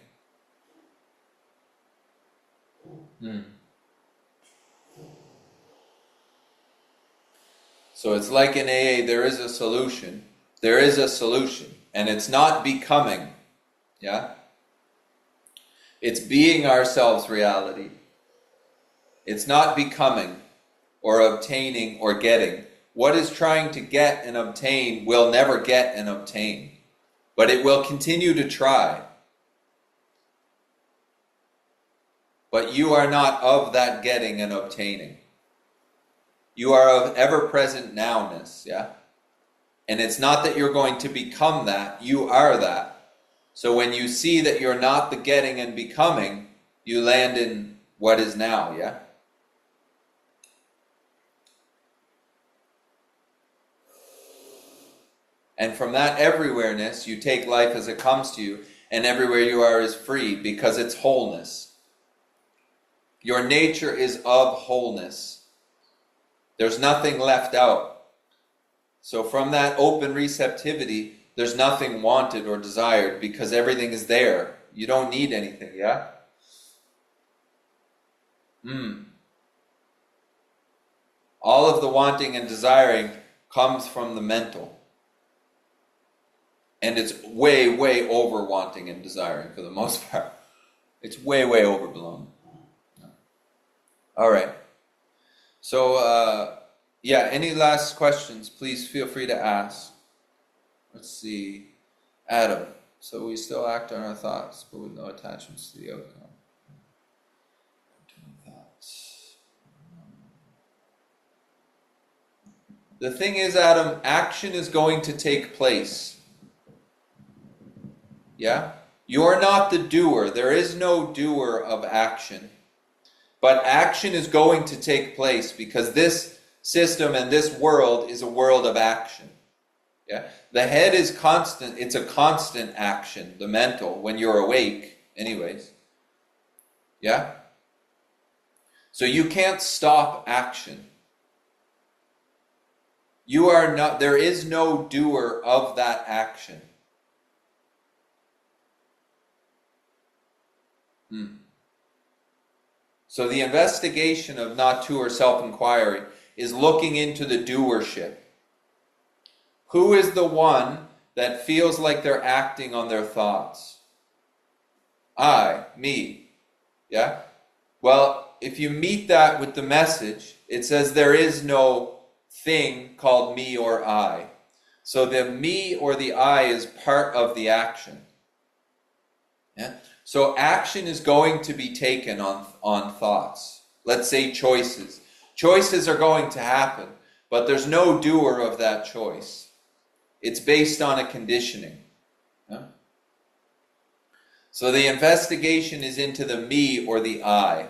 So it's like in AA, there is a solution. There is a solution. And it's not becoming. Yeah? It's being ourselves reality. It's not becoming or obtaining or getting. What is trying to get and obtain will never get and obtain. But it will continue to try. But you are not of that getting and obtaining. You are of ever-present nowness, yeah? And it's not that you're going to become that, you are that. So when you see that you're not the getting and becoming, you land in what is now, yeah? And from that everywhereness, you take life as it comes to you, and everywhere you are is free because it's wholeness. Your nature is of wholeness. There's nothing left out. So from that open receptivity, there's nothing wanted or desired because everything is there. You don't need anything, yeah? All of the wanting and desiring comes from the mental. And it's way, way over wanting and desiring for the most part. It's way, way overblown. All right. So, yeah, any last questions, please feel free to ask. Let's see. Adam. So we still act on our thoughts, but with no attachments to the outcome. The thing is, Adam, action is going to take place. Yeah? You're not the doer. There is no doer of action. But action is going to take place because this system and this world is a world of action. Yeah? The head is constant. It's a constant action, the mental, when you're awake, anyways. Yeah? So you can't stop action. You are not, there is no doer of that action. So the investigation of not to or self-inquiry is looking into the doership. Who is the one that feels like they're acting on their thoughts? I, me. Yeah? Well, if you meet that with the message, it says there is no thing called me or I. So the me or the I is part of the action. Yeah? So action is going to be taken on thoughts. Let's say choices. Choices are going to happen, but there's no doer of that choice. It's based on a conditioning. Yeah? So the investigation is into the me or the I.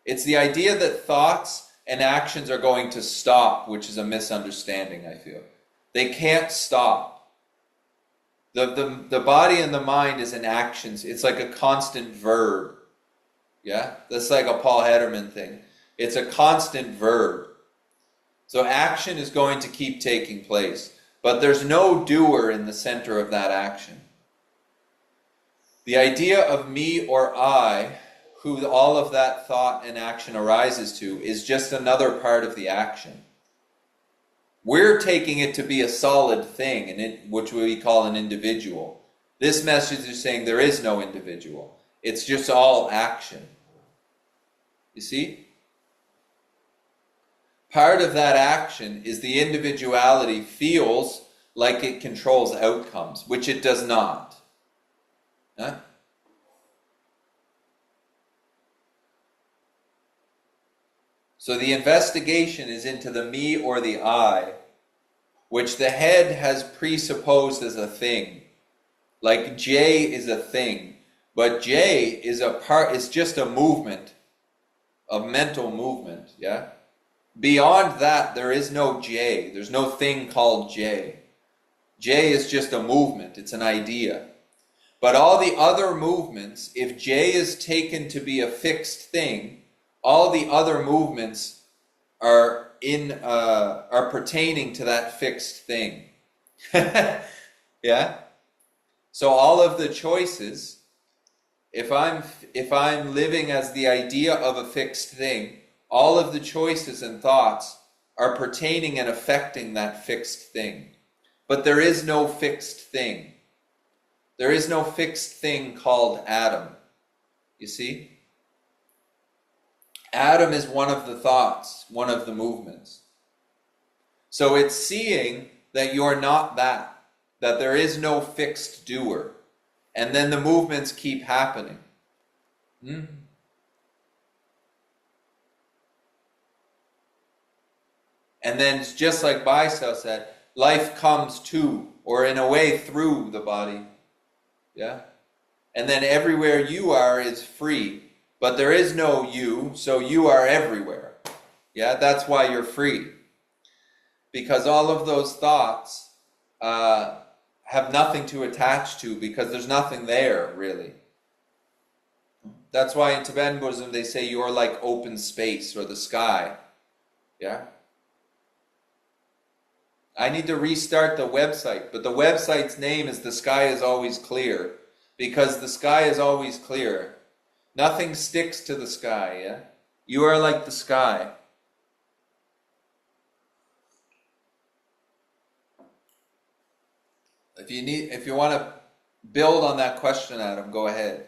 It's the idea that thoughts and actions are going to stop, which is a misunderstanding, I feel. They can't stop. The body and the mind is in actions. It's like a constant verb. Yeah? That's like a Paul Hederman thing. It's a constant verb. So action is going to keep taking place. But there's no doer in the center of that action. The idea of me or I, who all of that thought and action arises to, is just another part of the action. We're taking it to be a solid thing, which we call an individual. This message is saying there is no individual. It's just all action. You see? Part of that action is the individuality feels like it controls outcomes, which it does not. Huh? So the investigation is into the me or the I, which the head has presupposed as a thing. Like J is a thing, but J is it's just a movement, a mental movement, yeah? Beyond that, there is no J. There's no thing called J. J is just a movement. It's an idea. But all the other movements, if J is taken to be a fixed thing, all the other movements are pertaining to that fixed thing. Yeah? So all of the choices, if I'm living as the idea of a fixed thing, all of the choices and thoughts are pertaining and affecting that fixed thing. But there is no fixed thing. There is no fixed thing called Adam. You see? Adam is one of the thoughts, one of the movements. So it's seeing that you're not that there is no fixed doer. And then the movements keep happening. And then just like Baisel said, life comes to, or in a way through the body. Yeah? And then everywhere you are is free. But there is no you, so you are everywhere. Yeah? That's why you're free. Because all of those thoughts have nothing to attach to, because there's nothing there, really. That's why in Tibetan Buddhism they say you're like open space or the sky. Yeah? I need to restart the website, but the website's name is The Sky is Always Clear, because the sky is always clear. Nothing sticks to the sky, yeah? You are like the sky. If you want to build on that question, Adam, go ahead.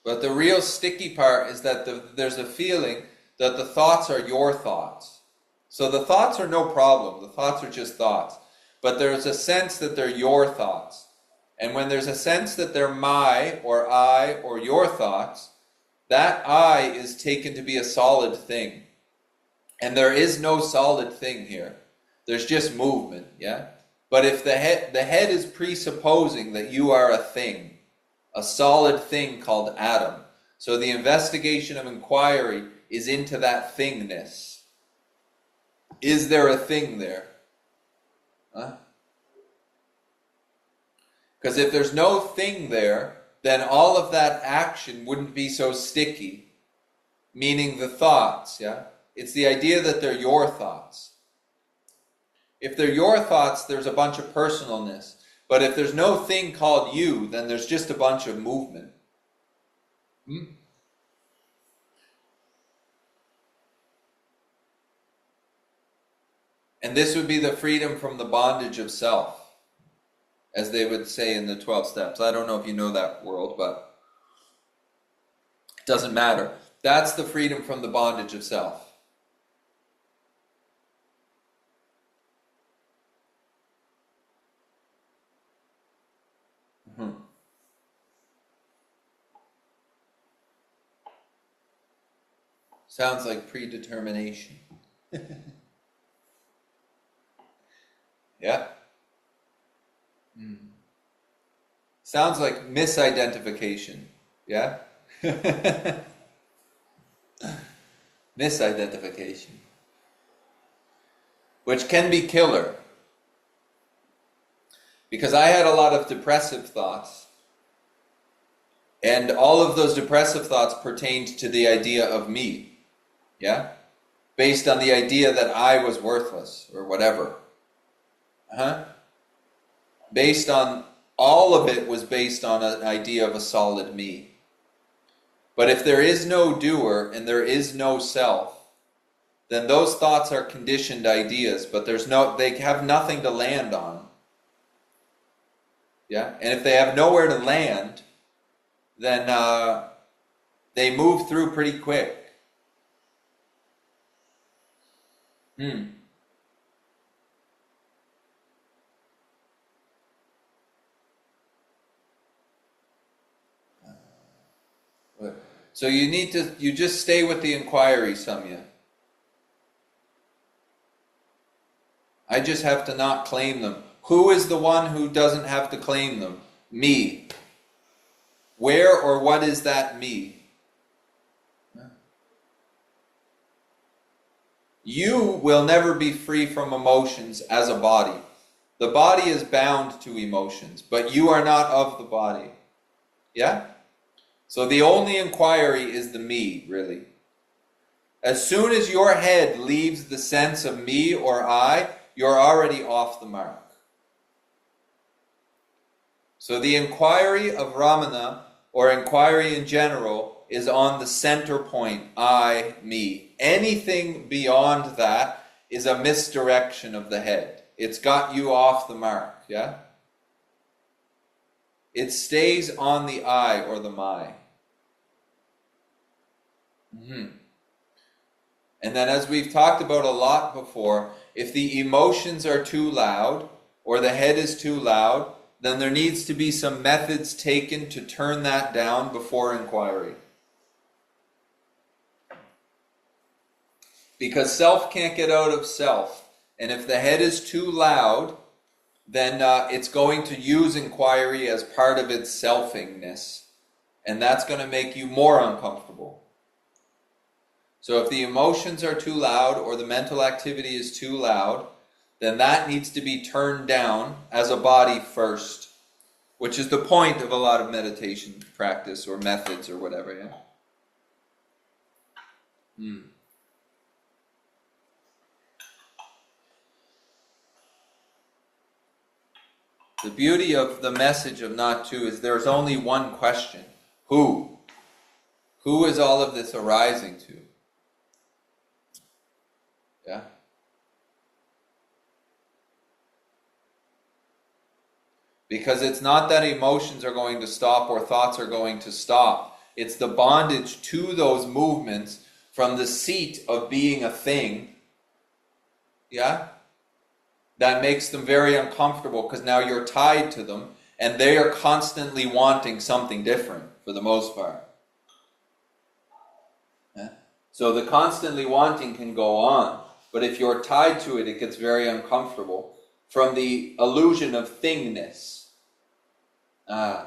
But the real sticky part is that there's a feeling that the thoughts are your thoughts. So the thoughts are no problem. The thoughts are just thoughts. But there's a sense that they're your thoughts. And when there's a sense that they're my or I or your thoughts, that I is taken to be a solid thing. And there is no solid thing here. There's just movement, yeah? But if the head is presupposing that you are a thing, a solid thing called Adam. So the investigation of inquiry is into that thingness. Is there a thing there? Huh? Because if there's no thing there, then all of that action wouldn't be so sticky. Meaning the thoughts, yeah? It's the idea that they're your thoughts. If they're your thoughts, there's a bunch of personalness. But if there's no thing called you, then there's just a bunch of movement. And this would be the freedom from the bondage of self, as they would say in the 12 steps. I don't know if you know that world, but it doesn't matter. That's the freedom from the bondage of self. Sounds like predetermination. Yeah. Sounds like misidentification. Yeah? Misidentification. Which can be killer. Because I had a lot of depressive thoughts. And all of those depressive thoughts pertained to the idea of me. Yeah? Based on the idea that I was worthless or whatever. Based on, all of it was based on an idea of a solid me. But if there is no doer and there is no self, then those thoughts are conditioned ideas, but they have nothing to land on. Yeah? And if they have nowhere to land, then they move through pretty quick. So you just stay with the inquiry, Samya. I just have to not claim them. Who is the one who doesn't have to claim them? Me. Where or what is that me? You will never be free from emotions as a body. The body is bound to emotions, but you are not of the body. Yeah? So the only inquiry is the me, really. As soon as your head leaves the sense of me or I, you're already off the mark. So the inquiry of Ramana, or inquiry in general, is on the center point, I, me. Anything beyond that is a misdirection of the head. It's got you off the mark, yeah? It stays on the I or the my. And then, as we've talked about a lot before, if the emotions are too loud or the head is too loud, then there needs to be some methods taken to turn that down before inquiry. Because self can't get out of self. And if the head is too loud, then it's going to use inquiry as part of its selfingness. And that's going to make you more uncomfortable. So if the emotions are too loud or the mental activity is too loud, then that needs to be turned down as a body first, which is the point of a lot of meditation practice or methods or whatever, yeah? The beauty of the message of not to is there's only one question. Who? Who is all of this arising to? Yeah? Because it's not that emotions are going to stop or thoughts are going to stop. It's the bondage to those movements from the seat of being a thing, yeah, that makes them very uncomfortable, because now you're tied to them and they are constantly wanting something different for the most part. Yeah? So the constantly wanting can go on, but if you're tied to it, it gets very uncomfortable from the illusion of thingness. Yeah.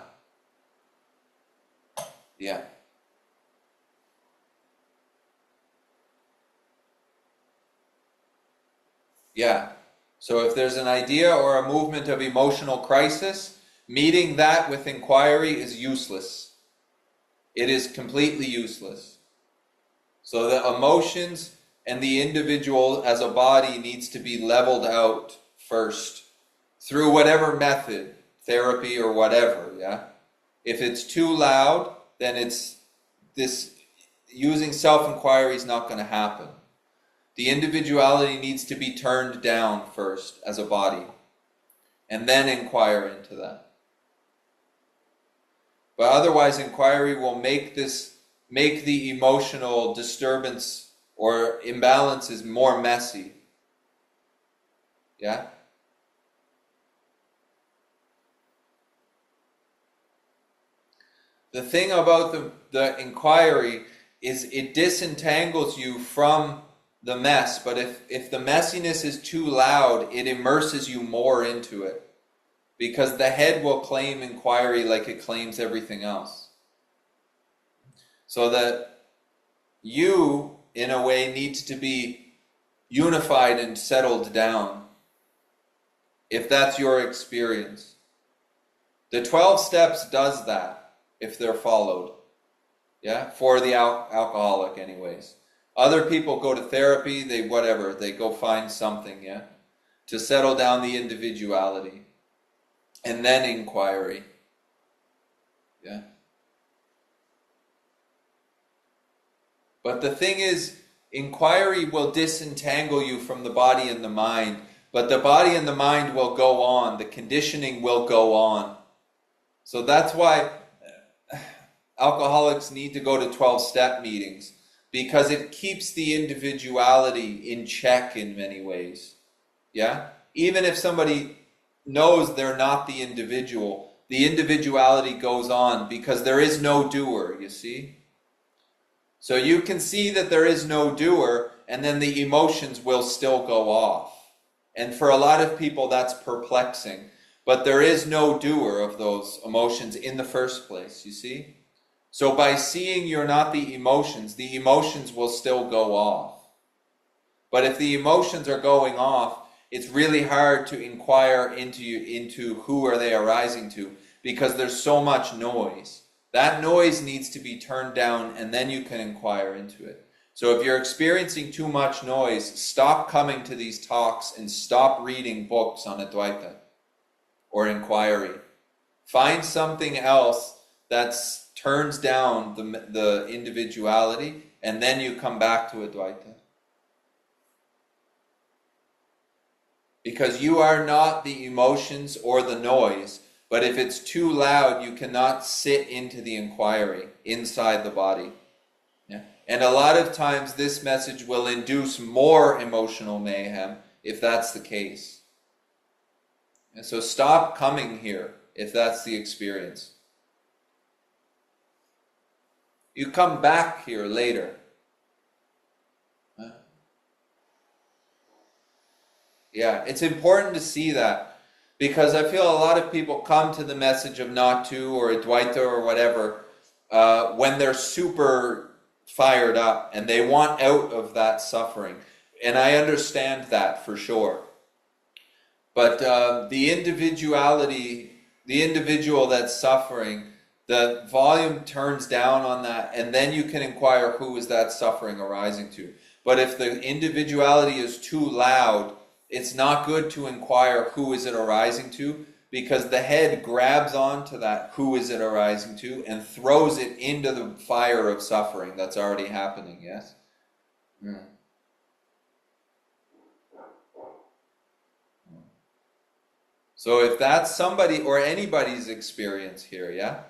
Yeah. So if there's an idea or a movement of emotional crisis, meeting that with inquiry is useless. It is completely useless. So the emotions and the individual as a body needs to be leveled out first through whatever method, therapy or whatever, yeah? If it's too loud, then using self-inquiry is not going to happen. The individuality needs to be turned down first as a body, and then inquire into that. But otherwise, inquiry will make the emotional disturbance or imbalances more messy. Yeah? The thing about the inquiry is it disentangles you from the mess, but if the messiness is too loud, it immerses you more into it, because the head will claim inquiry like it claims everything else. So that you, in a way, needs to be unified and settled down, if that's your experience. The 12 steps does that, if they're followed. Yeah, for the alcoholic anyways. Other people go to therapy, they go find something, yeah, to settle down the individuality. And then inquiry. Yeah. But the thing is, inquiry will disentangle you from the body and the mind, but the body and the mind will go on, the conditioning will go on. So that's why alcoholics need to go to 12-step meetings, because it keeps the individuality in check in many ways. Yeah? Even if somebody knows they're not the individuality goes on, because there is no doer, you see? So you can see that there is no doer, and then the emotions will still go off. And for a lot of people that's perplexing. But there is no doer of those emotions in the first place, you see? So by seeing you're not the emotions will still go off. But if the emotions are going off it's really hard to inquire into who are they arising to, because there's so much noise. That noise needs to be turned down, and then you can inquire into it. So if you're experiencing too much noise, stop coming to these talks and stop reading books on Advaita or inquiry. Find something else that turns down the individuality, and then you come back to Advaita. Because you are not the emotions or the noise, but if it's too loud, you cannot sit into the inquiry inside the body. Yeah? And a lot of times this message will induce more emotional mayhem if that's the case. And so stop coming here if that's the experience. You come back here later. Yeah, it's important to see that, because I feel a lot of people come to the message of not to or Advaita or whatever when they're super fired up and they want out of that suffering. And I understand that for sure. But the individuality, the individual that's suffering, the volume turns down on that, and then you can inquire who is that suffering arising to. But if the individuality is too loud, it's not good to inquire who is it arising to, because the head grabs onto that who is it arising to and throws it into the fire of suffering that's already happening, yes? Mm. So if that's somebody or anybody's experience here, yeah?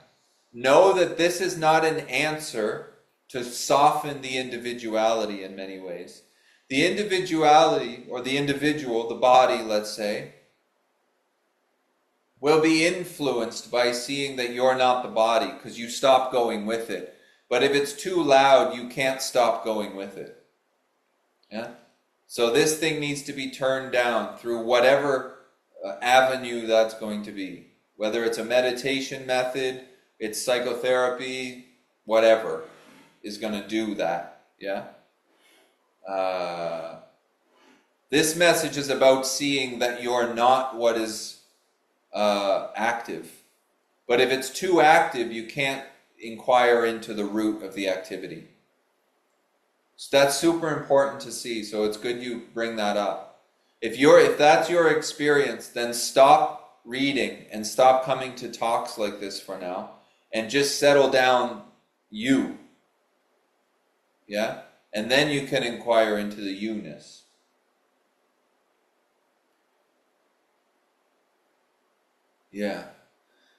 Know that this is not an answer to soften the individuality in many ways. The individuality, or the individual, the body, let's say, will be influenced by seeing that you're not the body, because you stop going with it. But if it's too loud, you can't stop going with it. Yeah? So this thing needs to be turned down through whatever avenue that's going to be. Whether it's a meditation method, it's psychotherapy, whatever is going to do that. Yeah? This message is about seeing that you're not what is active. But if it's too active, you can't inquire into the root of the activity. So that's super important to see, so it's good you bring that up. If that's your experience, then stop reading and stop coming to talks like this for now, and just settle down you. Yeah? And then you can inquire into the you-ness. Yeah.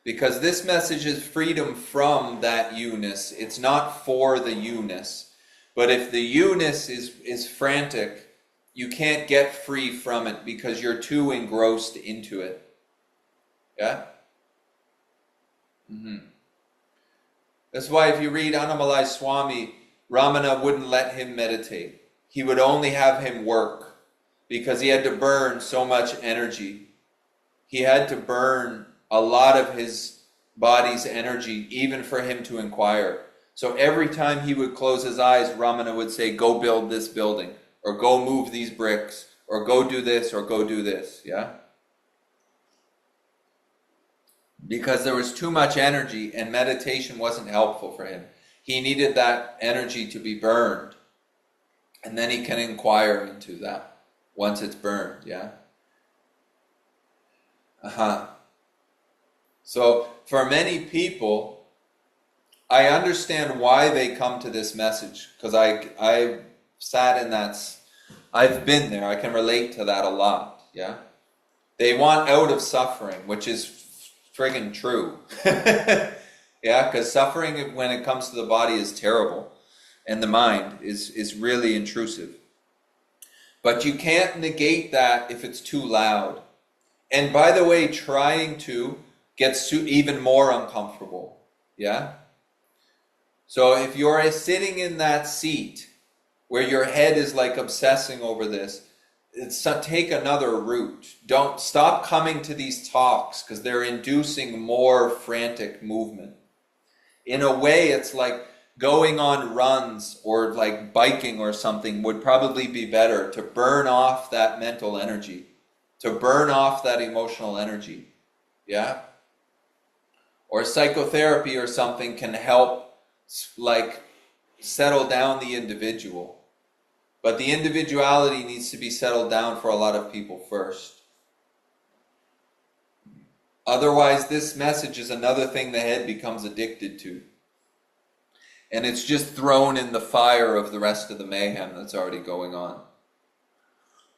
Because this message is freedom from that you-ness. It's not for the you-ness. But if the you-ness is frantic, you can't get free from it because you're too engrossed into it. Yeah? Mm-hmm. That's why if you read Annamalai Swami, Ramana wouldn't let him meditate. He would only have him work because he had to burn so much energy. He had to burn a lot of his body's energy even for him to inquire. So every time he would close his eyes, Ramana would say, go build this building, or go move these bricks, or go do this, or go do this. Yeah? Because there was too much energy and meditation wasn't helpful for him. He needed that energy to be burned. And then he can inquire into that once it's burned, yeah? So for many people, I understand why they come to this message, because I sat in that, I've been there, I can relate to that a lot, yeah? They want out of suffering, which is friggin' true. Yeah, because suffering when it comes to the body is terrible, and the mind is really intrusive. But you can't negate that if it's too loud. And by the way, trying to gets even more uncomfortable. Yeah? So if you're sitting in that seat where your head is like obsessing over this, take another route. Don't stop coming to these talks because they're inducing more frantic movement. In a way, it's like going on runs or like biking or something would probably be better to burn off that mental energy. to burn off that emotional energy. Yeah? Or psychotherapy or something can help, like, settle down the individual. But the individuality needs to be settled down for a lot of people first. Otherwise, this message is another thing the head becomes addicted to. And it's just thrown in the fire of the rest of the mayhem that's already going on.